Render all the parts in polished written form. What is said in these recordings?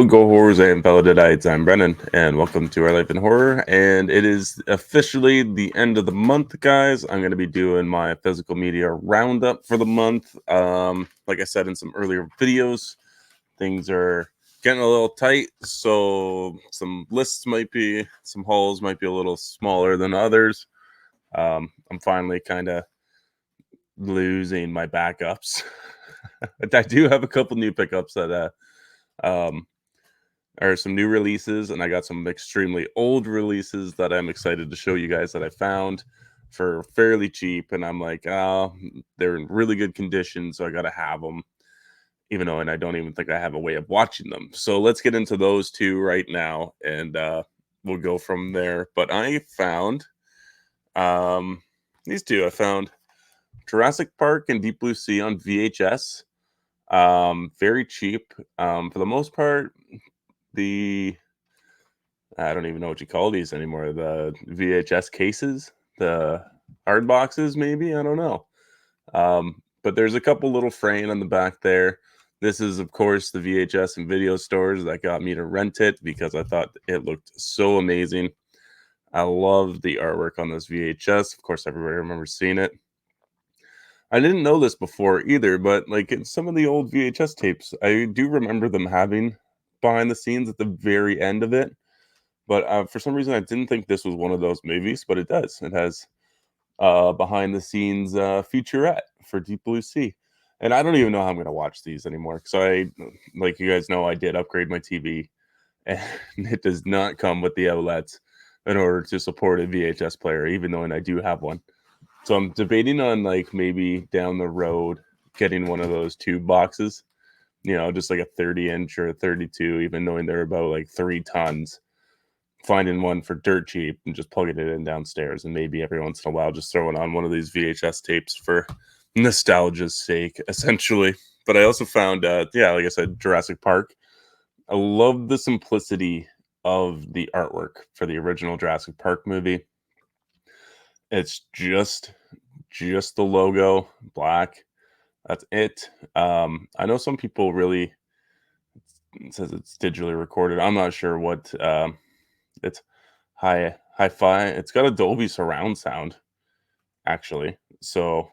Hello, Go Horrors and fellow Deadites. I'm Brennan, and welcome to Our Life in Horror. And it is officially the end of the month, guys. I'm going to be doing my physical media roundup for the month. Like I said in some earlier videos, things are getting a little tight, so some hauls might be a little smaller than others. I'm finally kind of losing my backups. I do have a couple new pickups that um are some new releases, and I got some extremely old releases that I'm excited to show you guys that I found for fairly cheap. And I'm like, oh, they're in really good condition, so I gotta have them, even though, and I don't even think I have a way of watching them. So let's get into those two right now, and we'll go from there. But I found these two. I found Jurassic Park and Deep Blue Sea on VHS. Very cheap. For the most part, the I don't even know what you call these anymore. The VHS cases, the hard boxes, maybe. I don't know. But there's a couple little frame on the back there. This is, of course, the VHS and video stores that got me to rent it because I thought it looked so amazing. I love the artwork on this VHS. Of course, everybody remembers seeing it. I didn't know this before either, but like in some of the old VHS tapes, I do remember them having behind the scenes at the very end of it. But for some reason, I didn't think this was one of those movies, but it does. It has behind the scenes featurette for Deep Blue Sea. And I don't even know how I'm going to watch these anymore. So like you guys know, I did upgrade my TV, and it does not come with the outlets in order to support a VHS player, even though I do have one. So I'm debating on like maybe down the road getting one of those tube boxes, just like a 30-inch or a 32, even knowing they're about like 3 tons, finding one for dirt cheap and just plugging it in downstairs, and maybe every once in a while just throwing on one of these VHS tapes for nostalgia's sake, essentially. But I also found, like I said, Jurassic Park. I love the simplicity of the artwork for the original Jurassic Park movie. It's just the logo, black. That's it. I know some people really it says it's digitally recorded. I'm not sure what it's hi-fi. It's got a Dolby surround sound, actually. So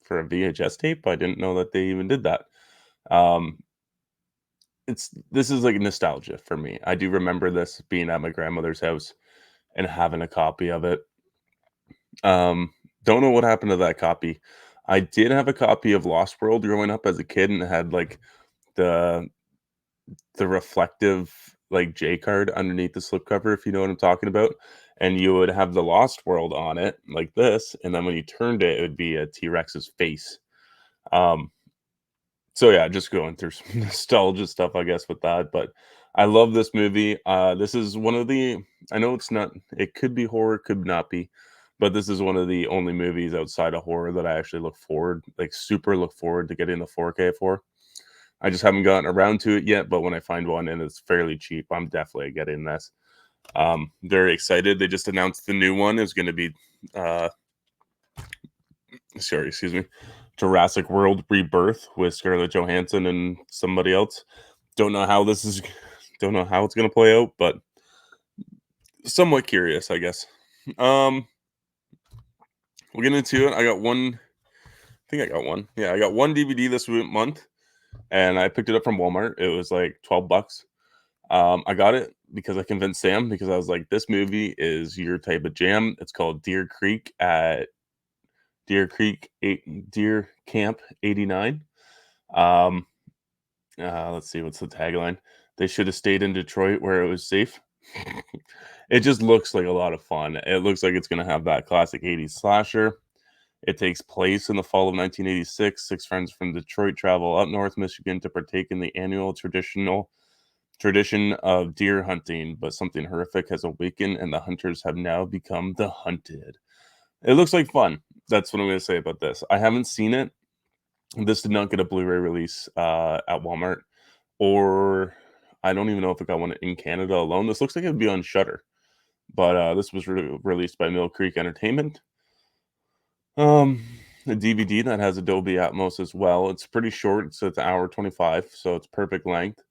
for a VHS tape, I didn't know that they even did that. Um, this is like nostalgia for me. I do remember this being at my grandmother's house and having a copy of it. Don't know what happened to that copy. I did have a copy of Lost World growing up as a kid, and it had like the reflective like J card underneath the slipcover, if you know what I'm talking about. And you would have the Lost World on it like this, and then when you turned it, it would be a T-Rex's face. Um, so yeah, just going through some nostalgia stuff, I guess, with that. But I love this movie. This is one of the I know it's not it could be horror, could not be, but this is one of the only movies outside of horror that I actually super look forward to getting the 4K for. I just haven't gotten around to it yet, but when I find one and it's fairly cheap, I'm definitely getting this. Very excited. They just announced the new one is going to be, uh, excuse me, Jurassic World Rebirth with Scarlett Johansson and somebody else. Don't know how don't know how it's going to play out, but somewhat curious, I guess. Um, we'll get into it. I got one. I think I got one. Yeah, I got one DVD this month, and I picked it up from Walmart. It was like $12. I got it because I convinced Sam because I was like, this movie is your type of jam. It's called Deer Creek at Deer Camp 89. Um, let's see, what's the tagline? They should have stayed in Detroit where it was safe. It just looks like a lot of fun. It looks like it's going to have that classic 80s slasher. It takes place in the fall of 1986. Six friends from Detroit travel up north Michigan to partake in the annual tradition of deer hunting, but something horrific has awakened and the hunters have now become the hunted. It looks like fun. That's what I'm going to say about this. I haven't seen it. This did not get a Blu-ray release at Walmart, or I don't even know if it got one in Canada alone. This looks like it would be on Shutter, but this was released by Mill Creek Entertainment. Um, a DVD that has a Dolby Atmos as well. It's pretty short. It's an hour 25, so it's perfect length.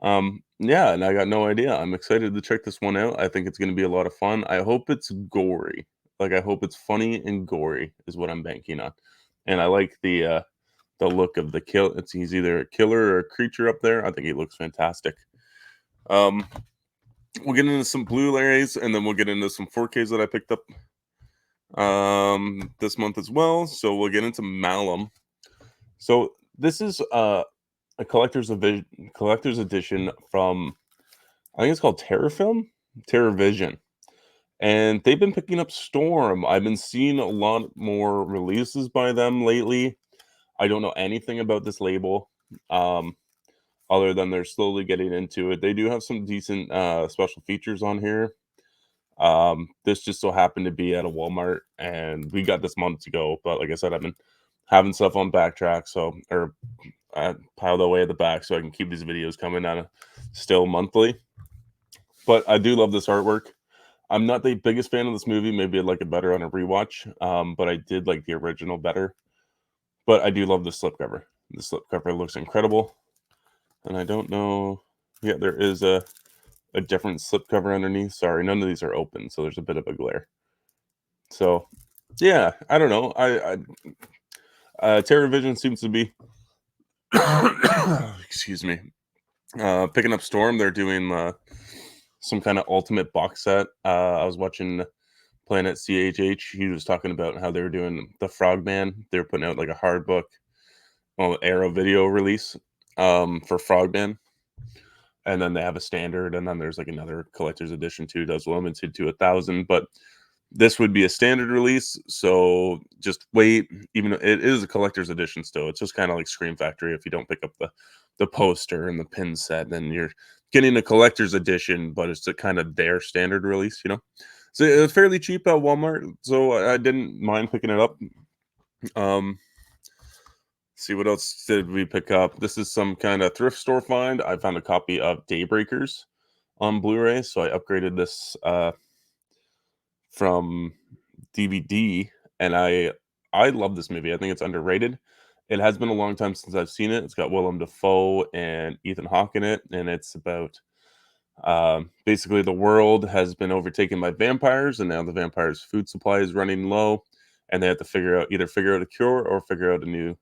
Yeah, and I got no idea. I'm excited to check this one out. I think it's gonna be a lot of fun. I hope it's gory. Like, I hope it's funny and gory is what I'm banking on. And I like the look of the kill. It's he's either a killer or a creature up there. I think he looks fantastic. Um, we'll get into some Blu-rays and then we'll get into some 4Ks that I picked up this month as well. So we'll get into Malum. So this is a collector's edition from, I think it's called Terrafilm, Terrorvision, and they've been picking up Storm. I've been seeing a lot more releases by them lately. I don't know anything about this label, um, other than they're slowly getting into it. They do have some decent special features on here. This just so happened to be at a Walmart, and we got this months ago. But like I said, I've been having stuff on Backtrack, so or piled away at the back, so I can keep these videos coming out still monthly. But I do love this artwork. I'm not the biggest fan of this movie. Maybe I'd like it better on a rewatch. But I did like the original better. But I do love the slipcover. The slipcover looks incredible. And I don't know. Yeah, there is a different slipcover underneath. Sorry, none of these are open, so there's a bit of a glare. So, yeah, I don't know. TerraVision seems to be, excuse me, picking up Storm. They're doing some kind of ultimate box set. I was watching Planet CHH. He was talking about how they were doing the Frogman. They were putting out like a hard book, well, Arrow video release for Frogman. And then they have a standard, and then there's like another collector's edition too, does limited to 1,000. But this would be a standard release, so just wait. Even though it is a collector's edition still, it's just kind of like Scream Factory. If you don't pick up the poster and the pin set, then you're getting a collector's edition, but it's a kind of their standard release, you know. So it's fairly cheap at Walmart, so I didn't mind picking it up. Um, see what else did we pick up? This is some kind of thrift store find. I found a copy of Daybreakers on Blu-ray, so I upgraded this from DVD, and I love this movie. I think it's underrated. It has been a long time since I've seen it. It's got Willem Dafoe and Ethan Hawke in it, and it's about basically the world has been overtaken by vampires, and now the vampires' food supply is running low, and they have to either figure out a cure or figure out a new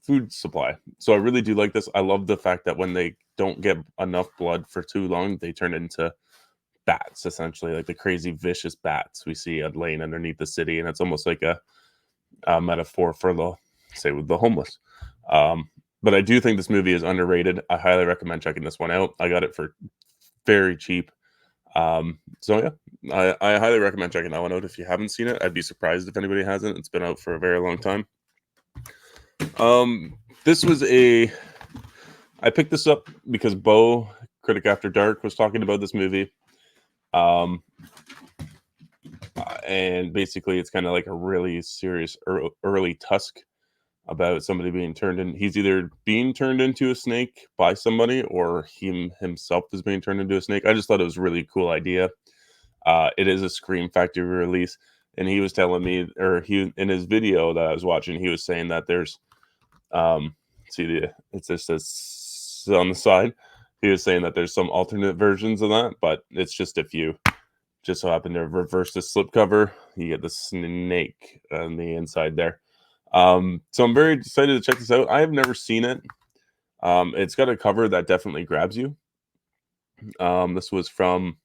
food supply. So I really do like this. I love the fact that when they don't get enough blood for too long, they turn into bats, essentially, like the crazy vicious bats we see laying underneath the city, and it's almost like a metaphor for with the homeless. But I do think this movie is underrated. I highly recommend checking this one out. I got it for very cheap. So yeah, I highly recommend checking that one out. If you haven't seen it, I'd be surprised if anybody hasn't. It's been out for a very long time. This was I picked this up because Bo, Critic After Dark, was talking about this movie. And basically it's kind of like a really serious early Tusk about somebody being turned in. He's either being turned into a snake by somebody or himself is being turned into a snake. I just thought it was a really cool idea. It is a Scream Factory release, and he was telling me, or he in his video that I was watching, he was saying that there's it's just this on the side. He was saying that there's some alternate versions of that, but it's just if you just so happen to reverse the slipcover, you get the snake on the inside there. So I'm very excited to check this out. I have never seen it. It's got a cover that definitely grabs you. This was from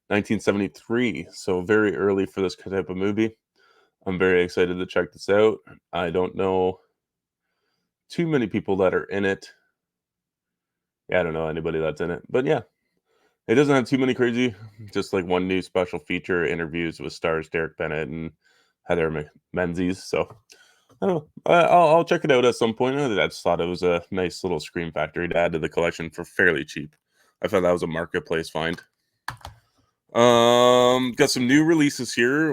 1973, so very early for this type of movie. I'm very excited to check this out. I don't know too many people that are in it. Yeah, I don't know anybody that's in it, but yeah, it doesn't have too many crazy. Just like one new special feature interviews with stars Derek Bennett and Heather Menzies. So I don't know. I'll check it out at some point. I just thought it was a nice little Scream Factory to add to the collection for fairly cheap. I thought that was a marketplace find. Got some new releases here.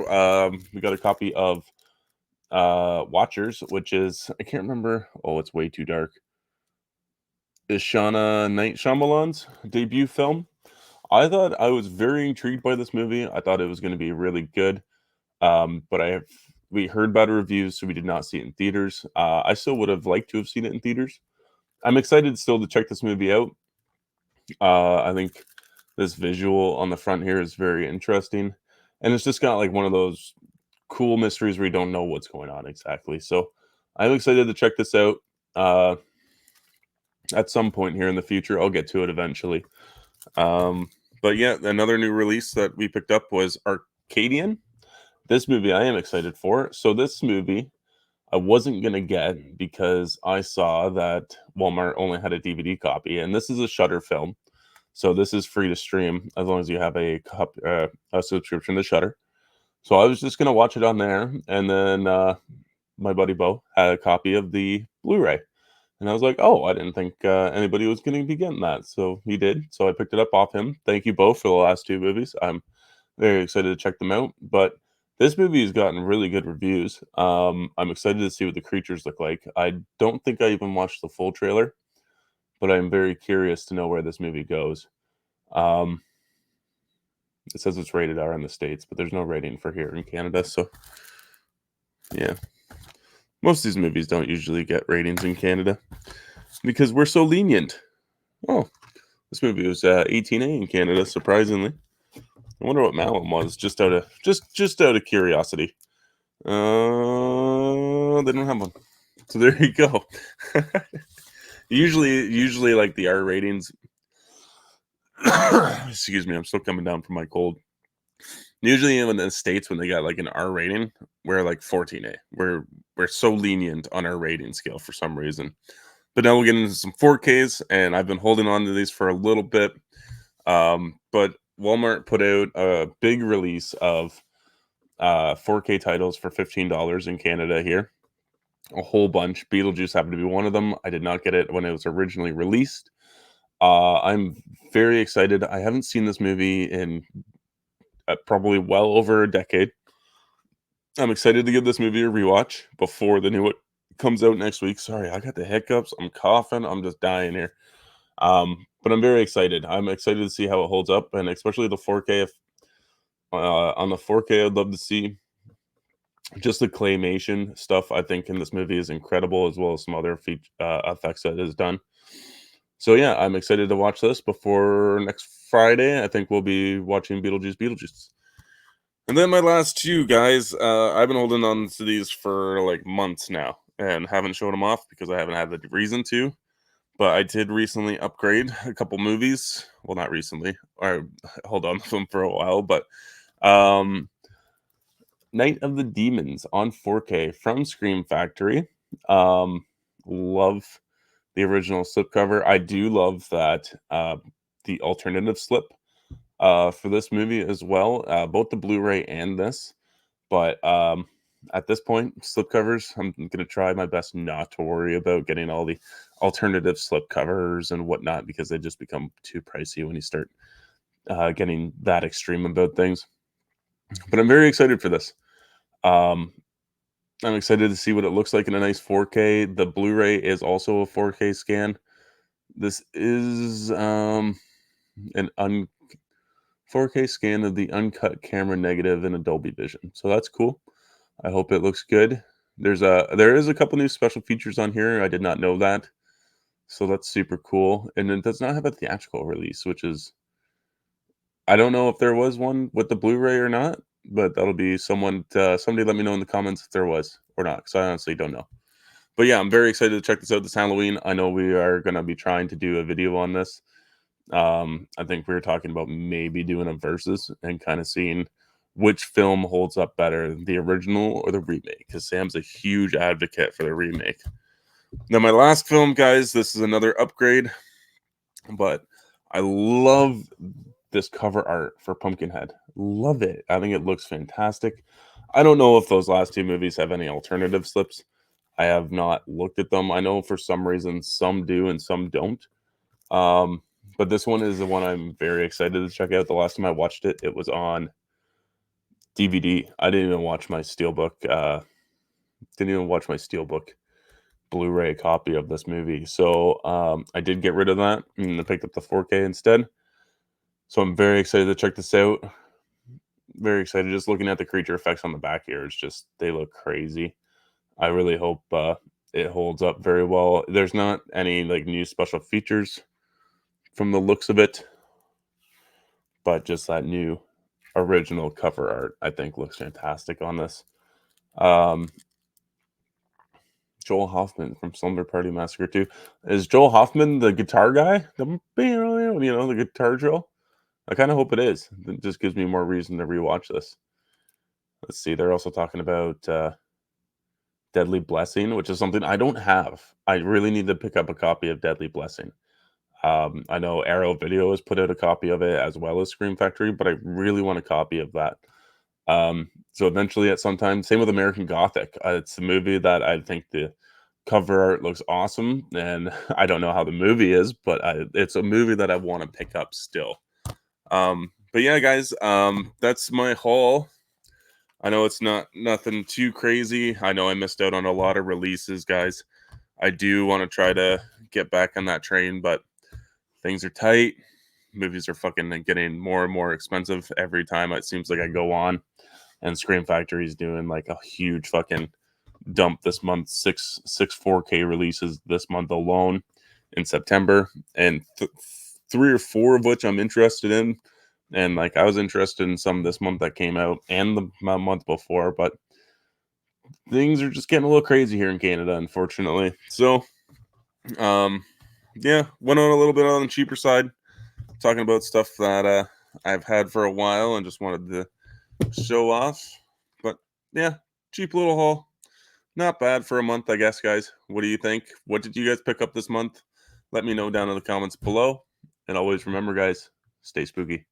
We got a copy of Watchers, which is I can't remember. Oh, it's way too dark. Is Shauna Night Shyamalan's debut film. I thought I was very intrigued by this movie. I thought it was going to be really good. But we heard bad reviews, so we did not see it in theaters. I still would have liked to have seen it in theaters. I'm excited still to check this movie out. I think this visual on the front here is very interesting, and it's just got like one of those cool mysteries where you don't know what's going on exactly. So I'm excited to check this out. Uh, at some point here in the future, I'll get to it eventually. Um, but yeah, another new release that we picked up was Arcadian. This movie I am excited for. So this movie I wasn't gonna get because I saw that Walmart only had a DVD copy, and this is a Shutter film, so this is free to stream as long as you have a subscription to Shutter. So I was just gonna watch it on there, and then my buddy Bo had a copy of the Blu-ray, and I was like, "Oh, I didn't think anybody was going to be getting that." So he did. So I picked it up off him. Thank you both for the last two movies. I'm very excited to check them out. But this movie has gotten really good reviews. I'm excited to see what the creatures look like. I don't think I even watched the full trailer, but I'm very curious to know where this movie goes. Um, it says it's rated R in the States, but there's no rating for here in Canada. So yeah, most of these movies don't usually get ratings in Canada because we're so lenient. Oh, this movie was 18A in Canada, surprisingly. I wonder what Malum was, just out of curiosity. They don't have one, so there you go. usually, like the R ratings. Excuse me, I'm still coming down from my cold. Usually, in the States, when they got like an R rating, we're like 14A. We're so lenient on our rating scale for some reason. But now we'll get into some 4Ks, and I've been holding on to these for a little bit. But Walmart put out a big release of 4K titles for $15 in Canada here. A whole bunch. Beetlejuice happened to be one of them. I did not get it when it was originally released. I'm very excited. I haven't seen this movie in probably well over a decade. I'm excited to give this movie a rewatch before the new one comes out next week. Sorry, I got the hiccups. I'm coughing. I'm just dying here. But I'm very excited. I'm excited to see how it holds up, and especially the 4K. If on the 4K, I'd love to see just the claymation stuff. I think in this movie is incredible, as well as some other effects that is done. So yeah, I'm excited to watch this before next Friday. I think we'll be watching Beetlejuice. And then my last two guys, I've been holding on to these for like months now and haven't showed them off because I haven't had the reason to. But I did recently upgrade a couple movies. Well, not recently. I hold on to them for a while, but um, Night of the Demons on 4K from Scream Factory. Love the original slipcover. I do love that the alternative slip for this movie as well, both the Blu-ray and this. But at this point, slipcovers, I'm going to try my best not to worry about getting all the alternative slipcovers and whatnot because they just become too pricey when you start getting that extreme about things. But I'm very excited for this. Um, I'm excited to see what it looks like in a nice 4K. The Blu-ray is also a 4K scan. This is an 4K scan of the uncut camera negative in Dolby Vision. So that's cool. I hope it looks good. There is a couple new special features on here. I did not know that. So that's super cool. And it does not have a theatrical release, which is I don't know if there was one with the Blu-ray or not, but that'll be somebody let me know in the comments if there was or not, because I honestly don't know. But yeah, I'm very excited to check this out this Halloween. I know we are going to be trying to do a video on this. I think we were talking about maybe doing a versus and kind of seeing which film holds up better, the original or the remake, because Sam's a huge advocate for the remake. Now, my last film, guys, this is another upgrade, but I love this cover art for Pumpkinhead. Love it. I think it looks fantastic. I don't know if those last two movies have any alternative slips. I have not looked at them. I know for some reason some do and some don't. But this one is the one I'm very excited to check out. The last time I watched it, it was on DVD. I didn't even watch my Steelbook. Didn't even watch my Steelbook Blu-ray copy of this movie. So I did get rid of that and I picked up the 4K instead. So I'm very excited to check this out. Very excited. Just looking at the creature effects on the back here, it's just they look crazy. I really hope it holds up very well. There's not any like new special features, from the looks of it, but just that new original cover art, I think, looks fantastic on this. Joel Hoffman from Slumber Party Massacre 2. Is Joel Hoffman the guitar guy? The guitar drill? I kind of hope it is. It just gives me more reason to rewatch this. Let's see. They're also talking about Deadly Blessing, which is something I don't have. I really need to pick up a copy of Deadly Blessing. I know Arrow Video has put out a copy of it as well as Scream Factory, but I really want a copy of that. So eventually, at some time, same with American Gothic. It's a movie that I think the cover art looks awesome, and I don't know how the movie is, but it's a movie that I want to pick up still. But yeah, guys, that's my haul. I know it's nothing too crazy. I know I missed out on a lot of releases, guys. I do want to try to get back on that train, but things are tight. Movies are fucking getting more and more expensive every time it seems like I go on. And Scream Factory is doing like a huge fucking dump this month. Six 4K releases this month alone in September, and 3 or 4 of which I'm interested in. And like I was interested in some this month that came out and the month before, but things are just getting a little crazy here in Canada, unfortunately. So, yeah, went on a little bit on the cheaper side, talking about stuff that I've had for a while and just wanted to show off. But yeah, cheap little haul. Not bad for a month, I guess, guys. What do you think? What did you guys pick up this month? Let me know down in the comments below. And always remember, guys, stay spooky.